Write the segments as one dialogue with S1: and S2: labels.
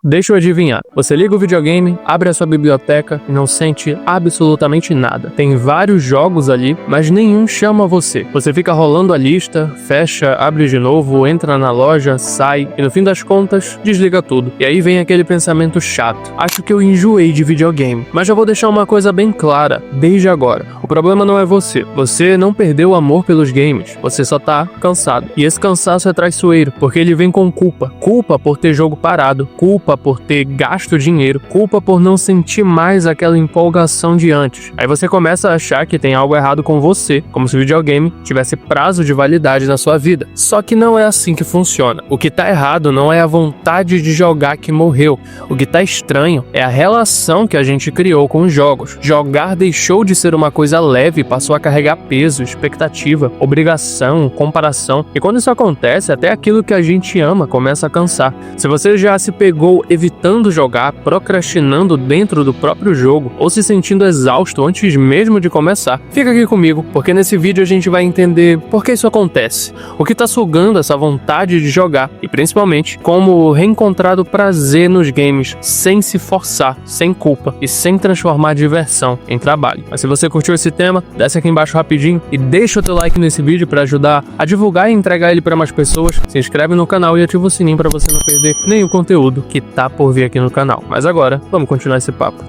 S1: Deixa eu adivinhar. Você liga o videogame, abre a sua biblioteca e não sente absolutamente nada. Tem vários jogos ali, mas nenhum chama você. Você fica rolando a lista, fecha, abre de novo, entra na loja, sai e no fim das contas, desliga tudo. E aí vem aquele pensamento chato. Acho que eu enjoei de videogame. Mas já vou deixar uma coisa bem clara, desde agora. O problema não é você. Você não perdeu o amor pelos games. Você só tá cansado. E esse cansaço é traiçoeiro, porque ele vem com culpa. Culpa por ter jogo parado, culpa por ter gasto dinheiro, culpa por não sentir mais aquela empolgação de antes. Aí você começa a achar que tem algo errado com você, como se o videogame tivesse prazo de validade na sua vida. Só que não é assim que funciona. O que tá errado não é a vontade de jogar que morreu. O que tá estranho é a relação que a gente criou com os jogos. Jogar deixou de ser uma coisa leve e passou a carregar peso, expectativa, obrigação, comparação. E quando isso acontece, até aquilo que a gente ama começa a cansar. Se você já se pegou evitando jogar, procrastinando dentro do próprio jogo ou se sentindo exausto antes mesmo de começar, fica aqui comigo, porque nesse vídeo a gente vai entender por que isso acontece, o que está sugando essa vontade de jogar e principalmente como reencontrar o prazer nos games sem se forçar, sem culpa e sem transformar a diversão em trabalho. Mas se você curtiu esse tema, desce aqui embaixo rapidinho e deixa o teu like nesse vídeo para ajudar a divulgar e entregar ele para mais pessoas. Se inscreve no canal e ativa o sininho para você não perder nenhum conteúdo que tá por vir aqui no canal. Mas agora, vamos continuar esse papo.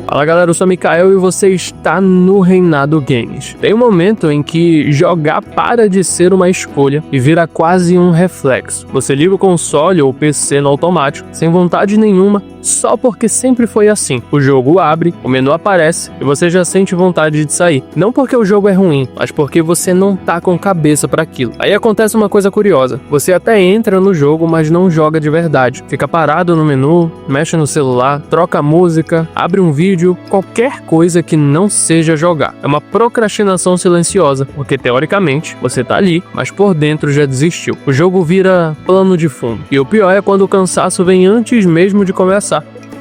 S1: Fala galera, eu sou o Mikael e você está no Reinado Games. Tem um momento em que jogar para de ser uma escolha e vira quase um reflexo. Você liga o console ou o PC no automático, sem vontade nenhuma, só porque sempre foi assim. O jogo abre, o menu aparece e você já sente vontade de sair. Não porque o jogo é ruim, mas porque você não tá com cabeça para aquilo. Aí acontece uma coisa curiosa. Você até entra no jogo, mas não joga de verdade. Fica parado no menu, mexe no celular, troca a música, abre um vídeo, qualquer coisa que não seja jogar. É uma procrastinação silenciosa, porque teoricamente você tá ali, mas por dentro já desistiu. O jogo vira plano de fundo. E o pior é quando o cansaço vem antes mesmo de começar.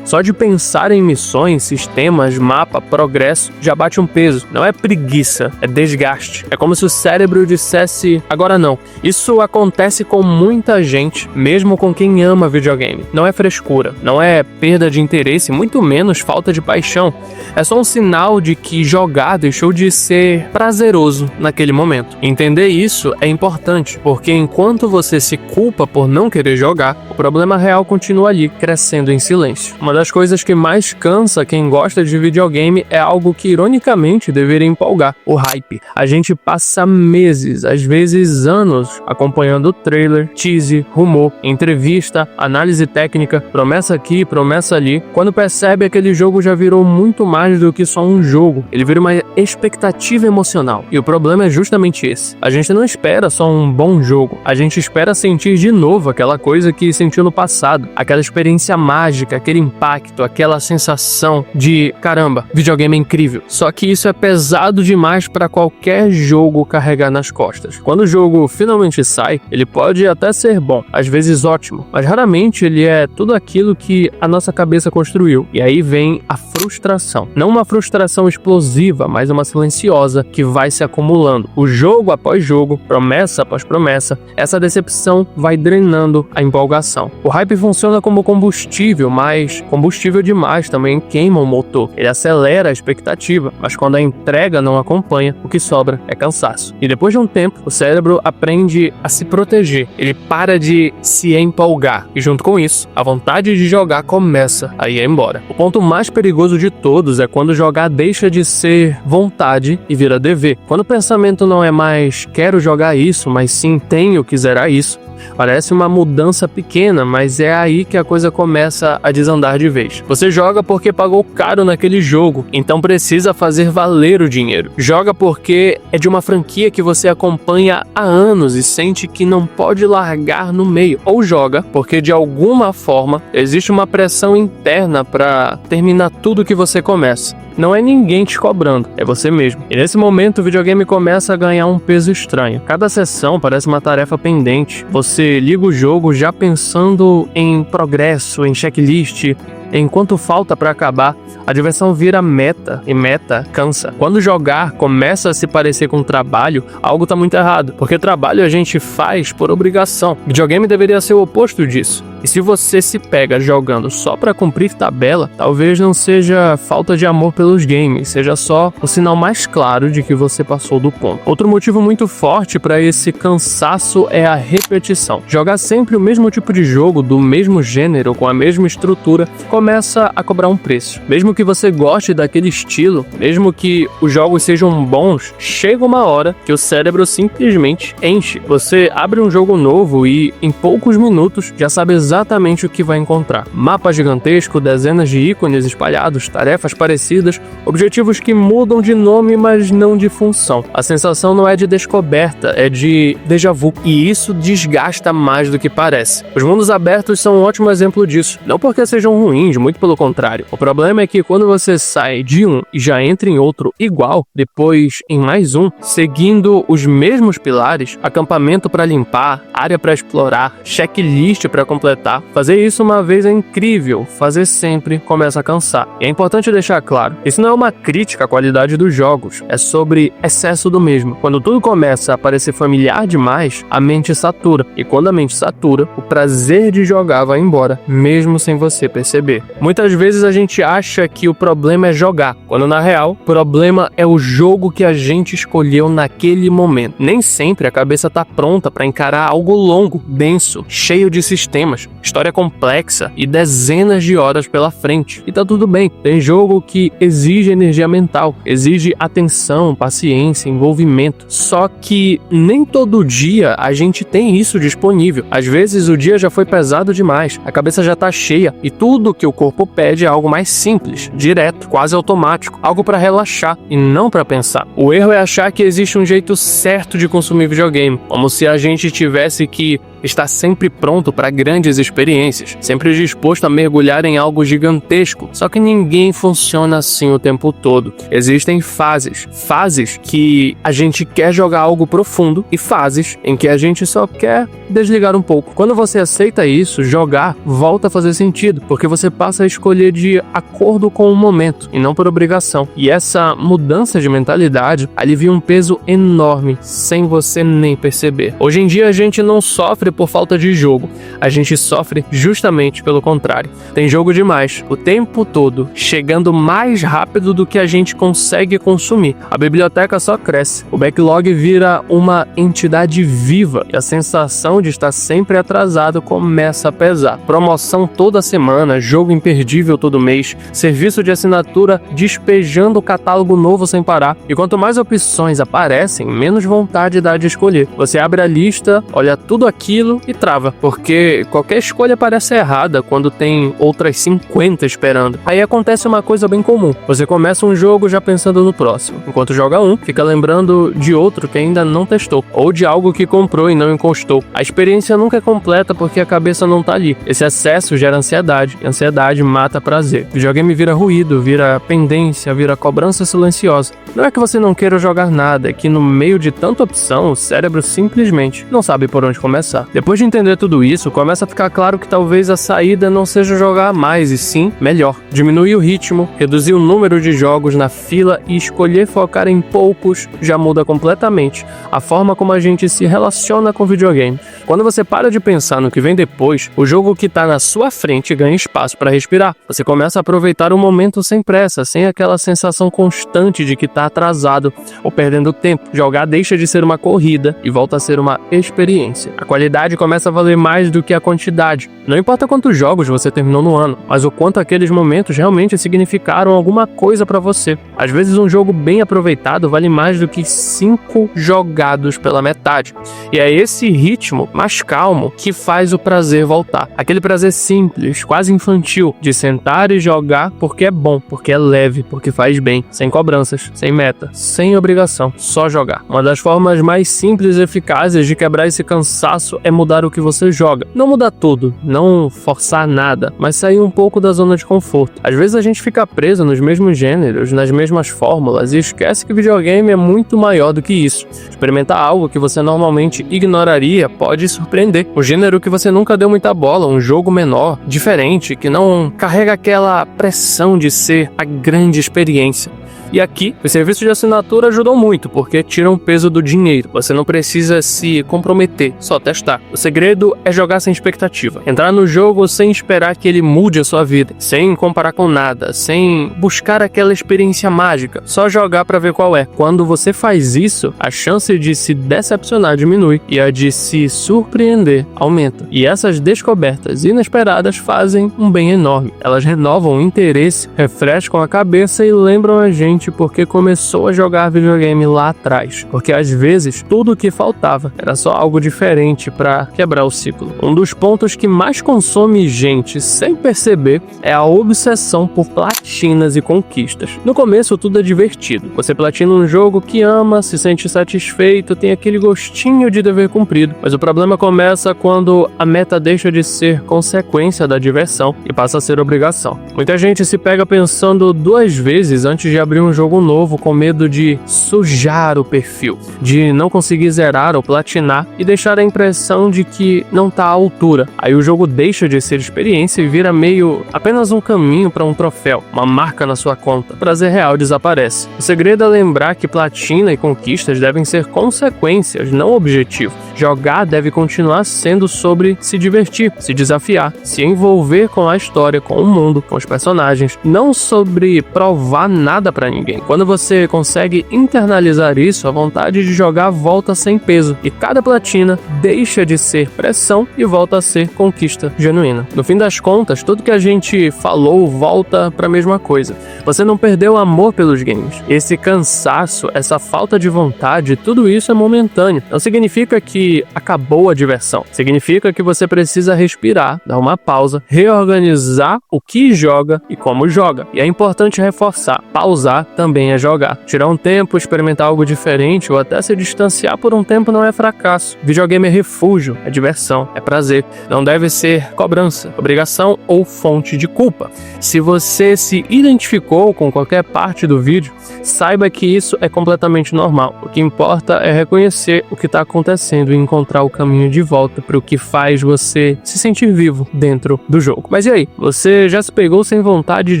S1: Só de pensar em missões, sistemas, mapa, progresso, já bate um peso. Não é preguiça, é desgaste. É como se o cérebro dissesse, agora não. Isso acontece com muita gente, mesmo com quem ama videogame. Não é frescura, não é perda de interesse, muito menos falta de paixão. É só um sinal de que jogar deixou de ser prazeroso naquele momento. Entender isso é importante, porque enquanto você se culpa por não querer jogar, o problema real continua ali, crescendo em silêncio. Uma das coisas que mais cansa quem gosta de videogame é algo que ironicamente deveria empolgar: o hype. A gente passa meses, às vezes anos, acompanhando trailer, teaser, rumor, entrevista, análise técnica, promessa aqui, promessa ali. Quando percebe, aquele jogo já virou muito mais do que só um jogo. Ele vira uma expectativa emocional. E o problema é justamente esse. A gente não espera só um bom jogo. A gente espera sentir de novo aquela coisa que sentiu no passado. Aquela experiência mágica, aquele impacto, aquela sensação de caramba, videogame é incrível. Só que isso é pesado demais para qualquer jogo carregar nas costas. Quando o jogo finalmente sai, ele pode até ser bom, às vezes ótimo, mas raramente ele é tudo aquilo que a nossa cabeça construiu. E aí vem a frustração. Não uma frustração explosiva, mas uma silenciosa que vai se acumulando. O jogo após jogo, promessa após promessa, essa decepção vai drenando a empolgação. O hype funciona como combustível, mas combustível demais também queima o motor. Ele acelera a expectativa, mas quando a entrega não acompanha, o que sobra é cansaço. E depois de um tempo, o cérebro aprende a se proteger. Ele para de se empolgar. E junto com isso, a vontade de jogar começa a ir embora. O ponto mais perigoso de todos é quando jogar deixa de ser vontade e vira dever. Quando o pensamento não é mais quero jogar isso, mas sim tenho que zerar isso. Parece uma mudança pequena, mas é aí que a coisa começa a desandar de vez. Você joga porque pagou caro naquele jogo, então precisa fazer valer o dinheiro. Joga porque é de uma franquia que você acompanha há anos e sente que não pode largar no meio. Ou joga porque de alguma forma existe uma pressão interna para terminar tudo que você começa. Não é ninguém te cobrando, é você mesmo. E nesse momento o videogame começa a ganhar um peso estranho. Cada sessão parece uma tarefa pendente. Você liga o jogo já pensando em progresso, em checklist, Enquanto falta para acabar, a diversão vira meta, e meta cansa. Quando jogar começa a se parecer com trabalho, algo tá muito errado, porque trabalho a gente faz por obrigação. Videogame deveria ser o oposto disso. E se você se pega jogando só para cumprir tabela, talvez não seja falta de amor pelos games, seja só o sinal mais claro de que você passou do ponto. Outro motivo muito forte para esse cansaço é a repetição. Jogar sempre o mesmo tipo de jogo, do mesmo gênero, com a mesma estrutura, começa a cobrar um preço. Mesmo que você goste daquele estilo, mesmo que os jogos sejam bons, chega uma hora que o cérebro simplesmente enche. Você abre um jogo novo e, em poucos minutos, já sabe exatamente o que vai encontrar. Mapa gigantesco, dezenas de ícones espalhados, tarefas parecidas, objetivos que mudam de nome, mas não de função. A sensação não é de descoberta, é de déjà vu, e isso desgasta mais do que parece. Os mundos abertos são um ótimo exemplo disso, não porque sejam ruins, muito pelo contrário. O problema é que quando você sai de um e já entra em outro igual, depois em mais um, seguindo os mesmos pilares, acampamento para limpar, área para explorar, checklist para completar, fazer isso uma vez é incrível, fazer sempre começa a cansar. E é importante deixar claro, isso não é uma crítica à qualidade dos jogos, é sobre excesso do mesmo. Quando tudo começa a parecer familiar demais, a mente satura, e quando a mente satura, o prazer de jogar vai embora, mesmo sem você perceber. Muitas vezes a gente acha que o problema é jogar, quando na real, o problema é o jogo que a gente escolheu naquele momento. Nem sempre a cabeça tá pronta para encarar algo longo, denso, cheio de sistemas, história complexa e dezenas de horas pela frente. E tá tudo bem, tem jogo que exige energia mental, exige atenção, paciência, envolvimento. Só que nem todo dia a gente tem isso disponível. Às vezes o dia já foi pesado demais, a cabeça já tá cheia e tudo que o corpo pede é algo mais simples, direto, quase automático, algo para relaxar e não para pensar. O erro é achar que existe um jeito certo de consumir videogame, como se a gente tivesse que estar sempre pronto para grandes experiências, sempre disposto a mergulhar em algo gigantesco. Só que ninguém funciona assim o tempo todo. Existem fases que a gente quer jogar algo profundo e fases em que a gente só quer desligar um pouco. Quando você aceita isso, jogar volta a fazer sentido, porque você passa a escolher de acordo com o momento e não por obrigação. E essa mudança de mentalidade alivia um peso enorme sem você nem perceber. Hoje em dia a gente não sofre por falta de jogo, a gente sofre justamente pelo contrário. Tem jogo demais, o tempo todo, chegando mais rápido do que a gente consegue consumir. A biblioteca só cresce, o backlog vira uma entidade viva e a sensação de estar sempre atrasado começa a pesar. Promoção toda semana, jogo imperdível todo mês, serviço de assinatura despejando o catálogo novo sem parar. E quanto mais opções aparecem, menos vontade dá de escolher. Você abre a lista, olha tudo aquilo e trava, porque qualquer escolha parece errada quando tem outras 50 esperando. Aí acontece uma coisa bem comum, você começa um jogo já pensando no próximo, enquanto joga um, fica lembrando de outro que ainda não testou, ou de algo que comprou e não encostou. A experiência nunca é completa porque a cabeça não tá ali. Esse excesso gera ansiedade, e ansiedade mata prazer. Videogame vira ruído, vira pendência, vira cobrança silenciosa. Não é que você não queira jogar nada, é que no meio de tanta opção, o cérebro simplesmente não sabe por onde começar. Depois de entender tudo isso, começa a ficar claro que talvez a saída não seja jogar mais, e sim melhor. Diminuir o ritmo, reduzir o número de jogos na fila e escolher focar em poucos já muda completamente a forma como a gente se relaciona com o videogame. Quando você para de pensar no que vem depois, o jogo que tá na sua frente ganha espaço para respirar. Você começa a aproveitar o momento sem pressa, sem aquela sensação constante de que tá atrasado ou perdendo tempo. Jogar deixa de ser uma corrida e volta a ser uma experiência. A qualidade começa a valer mais do que a quantidade. Não importa quantos jogos você terminou no ano, mas o quanto aqueles momentos realmente significaram alguma coisa para você. Às vezes um jogo bem aproveitado vale mais do que 5 jogados pela metade. E é esse ritmo mais calmo que faz o prazer voltar. Aquele prazer simples, quase infantil, de sentar e jogar porque é bom, porque é leve, porque faz bem, sem cobranças, sem meta, sem obrigação, só jogar. Uma das formas mais simples e eficazes de quebrar esse cansaço é mudar o que você joga. Não mudar tudo, não forçar nada, mas sair um pouco da zona de conforto. Às vezes a gente fica preso nos mesmos gêneros, nas mesmas fórmulas e esquece que videogame é muito maior do que isso. Experimentar algo que você normalmente ignoraria pode de surpreender. Um gênero que você nunca deu muita bola, um jogo menor, diferente, que não carrega aquela pressão de ser a grande experiência. E aqui, os serviços de assinatura ajudam muito, porque tiram o peso do dinheiro. Você não precisa se comprometer, só testar. O segredo é jogar sem expectativa. Entrar no jogo sem esperar que ele mude a sua vida, sem comparar com nada, sem buscar aquela experiência mágica. Só jogar pra ver qual é. Quando você faz isso, a chance de se decepcionar diminui e a de se surpreender aumenta. E essas descobertas inesperadas fazem um bem enorme. Elas renovam o interesse, refrescam a cabeça e lembram a gente porque começou a jogar videogame lá atrás. Porque às vezes tudo o que faltava era só algo diferente para quebrar o ciclo. Um dos pontos que mais consome gente sem perceber é a obsessão por platinas e conquistas. No começo tudo é divertido. Você platina um jogo que ama, se sente satisfeito, tem aquele gostinho de dever cumprido. Mas o problema começa quando a meta deixa de ser consequência da diversão e passa a ser obrigação. Muita gente se pega pensando 2 vezes antes de abrir um jogo novo com medo de sujar o perfil, de não conseguir zerar ou platinar e deixar a impressão de que não tá à altura. Aí o jogo deixa de ser experiência e vira meio apenas um caminho para um troféu, uma marca na sua conta. O prazer real desaparece. O segredo é lembrar que platina e conquistas devem ser consequências, não objetivo. Jogar deve continuar sendo sobre se divertir, se desafiar, se envolver com a história, com o mundo, com os personagens, não sobre provar nada pra ninguém. Quando você consegue internalizar isso, a vontade de jogar volta sem peso e cada platina deixa de ser pressão e volta a ser conquista genuína. No fim das contas, tudo que a gente falou volta pra mesma coisa. Você não perdeu o amor pelos games. Esse cansaço, essa falta de vontade, tudo isso é momentâneo. Não significa que acabou a diversão. Significa que você precisa respirar, dar uma pausa, reorganizar o que joga e como joga. E é importante reforçar, pausar também é jogar. Tirar um tempo, experimentar algo diferente ou até se distanciar por um tempo não é fracasso. Videogame é refúgio, é diversão, é prazer. Não deve ser cobrança, obrigação ou fonte de culpa. Se você se identificou com qualquer parte do vídeo, saiba que isso é completamente normal. O que importa é reconhecer o que está acontecendo e encontrar o caminho de volta para o que faz você se sentir vivo dentro do jogo. Mas e aí? Você já se pegou sem vontade de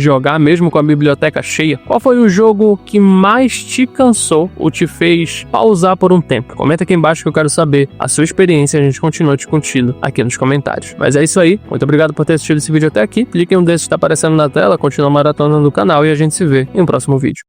S1: jogar mesmo com a biblioteca cheia? Qual foi o jogo que mais te cansou ou te fez pausar por um tempo? Comenta aqui embaixo que eu quero saber a sua experiência e a gente continua discutindo aqui nos comentários. Mas é isso aí. Muito obrigado por ter assistido esse vídeo até aqui. Clique em um desses que está aparecendo na tela, continua maratonando no canal e a gente se vê em um próximo vídeo.